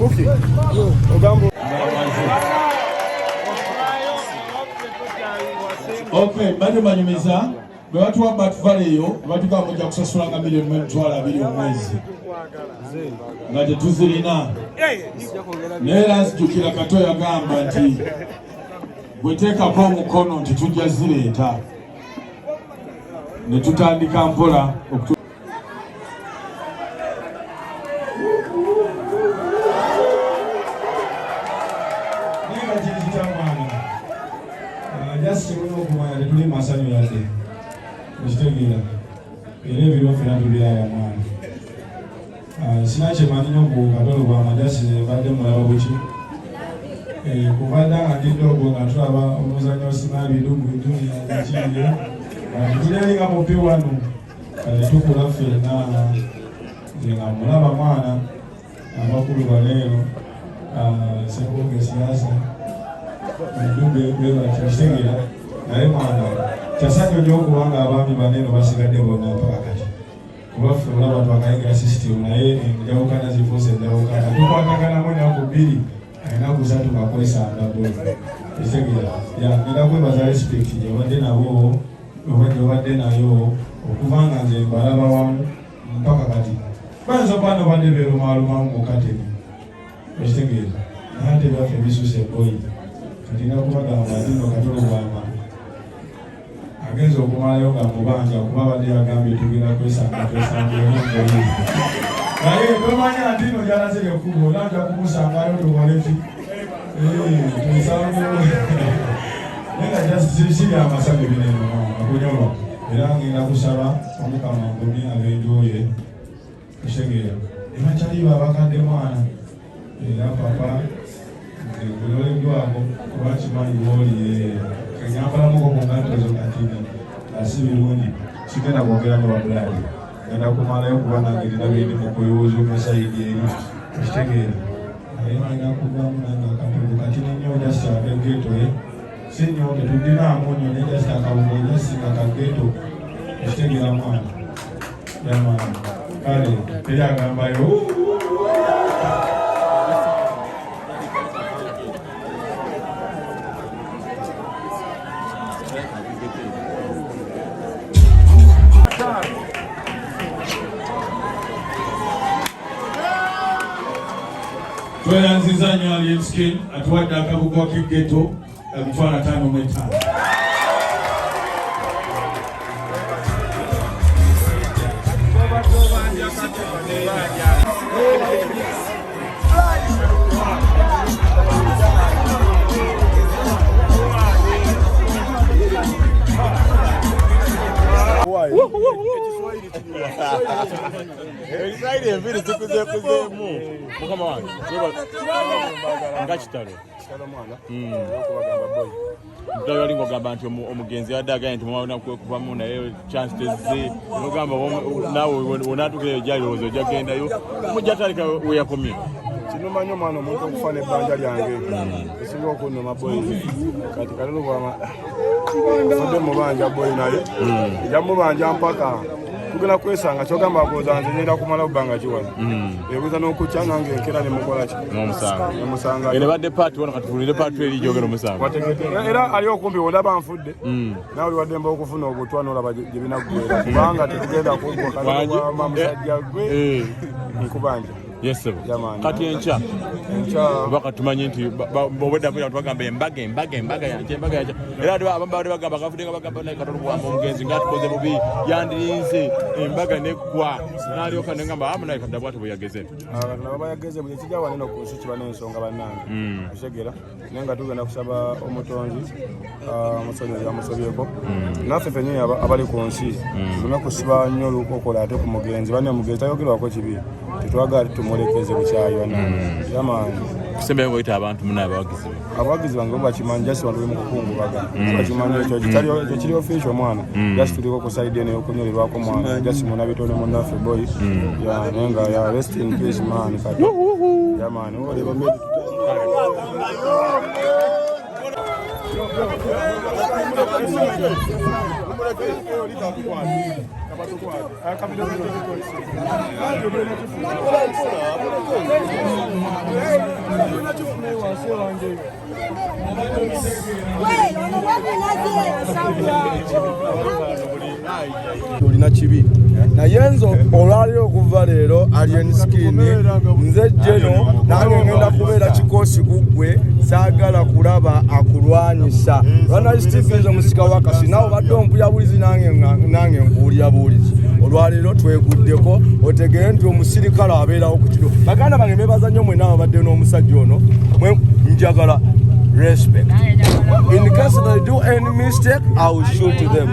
Okay. Ogambo. Okay, bado banyumiza. Bwe watu batuvaleyo, batuka mujja kusasula nga $1,200 omwezi. Nga tetuzirina. Neera nzijukira Kato yagamba nti bwe teekako omukono nti tujja zireeta. Ne tutandika mpola tuli masanyu yate ekitegeera era ebiro ffena tubyaya mwana sinakyemanyi nnyo ku Kato Lubwama jasi badde mulaba buki kubadda nga ndidoogo nga tulaba omuzannyo osima bidumu duniya ekiriyo tuleeringa mupi wano tukula ffenna nga mulaba mwana abakulu baleero sekoge siasa Mulumbe bwebakitegeera naye mwana kyasanyo nnyo okubanga abaami banene basigadde bonna mpaka kati kuba ffe olaba twakayigira system naye enjawukana zifuuse enjawukana tukwataganamu ennaku 2 ennaku 3 ngakwesanga bwe ekitegeera ngenda kwebaza respect gyebadde nabo obadde nayo okubanga nze mbalaba wamu mpaka kati bayinza bano badde beerumalumamu mu kateni ekitegeera naye ate byaffe bisuuse boyi kati nakubagamba ndino Kato Lubwama agenza okumalayo nga mubanja kuba badde yagambye tugenda kwesanga engoyi naye tomanya ntino gyalaze ekkubo olanja kumusangayo tukoleki tusangeyo naye nga jasiri amasabe binene akunyolwa era ngenda kusaba omukama ngumi abenjoye ekitegeera ebakyaliyo abakadde mwana era papa kuloleddwako kuba kimanyi bwoli kanyambalamuko ku ngatto zo katini asi birungi sigenda kwogera ne wabulaali genda kumalayo kuba nange nina bindi mukuyuuza omusayidi eri ekitegeera naye nina kuvamu nange akatundu katini nnyo jasi akegeeto si nnyo tetudinaamu nnyo naye jasi akawungo jasinga kageeto ekitegeera mwana yamwana kale teri agambayo tweyanziza nnyo Alienskin atuwadde akabugo ak'eggeto emitwalo 55. Excited eviri tukuzekuzemu mukama wange ngakitalo mwana okubagamba boy mutalo ali ngogamba nti omugenzi yaddaga nti mwana kuvamu naye chance tezze ngogamba nawe onatukire jaloozo jagendayo mujatalika weyakomye kinumanyi omwana omuntu okufana ebbanja lyange esinga okunnuma boy kati Kato Lubwama fudde mubanja boy naye jamubanja mpaka tugenda kwesanga kyogamba akoza nze ngenda kumala bbanga kiwona ebuuza n'okukya nange enkera ne mukola ki n'omusanga era badde paati wano katufulire paati eri gyogera omusango era ali okumbi olaba nfudde nawe oli wadde mba okufuna obutwa n'olaba gye binaggwera kubanga tetugenda kuggwa Kato Lubwama musajja gwe nkubanja Yes, kati encha baka tumanyi nti bobedda kuya twagamba embaga yange era abamu bali bagamba kafudenga bagamba naye Kato Lubwama omugenzi ngatukoze bubi yandirinze embaga neggwa n'alyoka nengamba amu naye kadda bwati bweyageze nabo yageze buli kijja wanene ku nsi kiba n'ensonga bannange ekitegeera naye nga tugenda kusaba omutonzi omusonyizi amusobyeko naffe ffennyini abali ku nsi tulina kusiba nnyo olukokola ate ku mugenzi banne omugenzi tayogerwako kibi tetwagala tumulekeze bukyayi yamaani kusembeyo ngoyita abantu muna abawagizi bange bakimanyi jasi bantu bemukukungubaga bakimanyi ekyo ekyo kiri official mwana jasi tuliko ku side eno y'okunyolelwako mwana jasi muna bitone munnaffe boy naye nga ya rest in peace man Kato yamaani oleba mbedi tulina kibi naye nze olwaliro okuva leero alien skin nze jeno nange ngenda kubeera kikosi kuggwe saagala kulaba akulwanyisa lwana stevens omusika wakasi nawe obadde ompuya bulizi nange nkuwulira bulizi olwaliro tweguddeko otegere nti omusirikale abeerawo ku kiro baganda bange mebaza nnyo mwenna abadde n'omusajja ono njagala respect. In case they do any mistake, I will shoot them.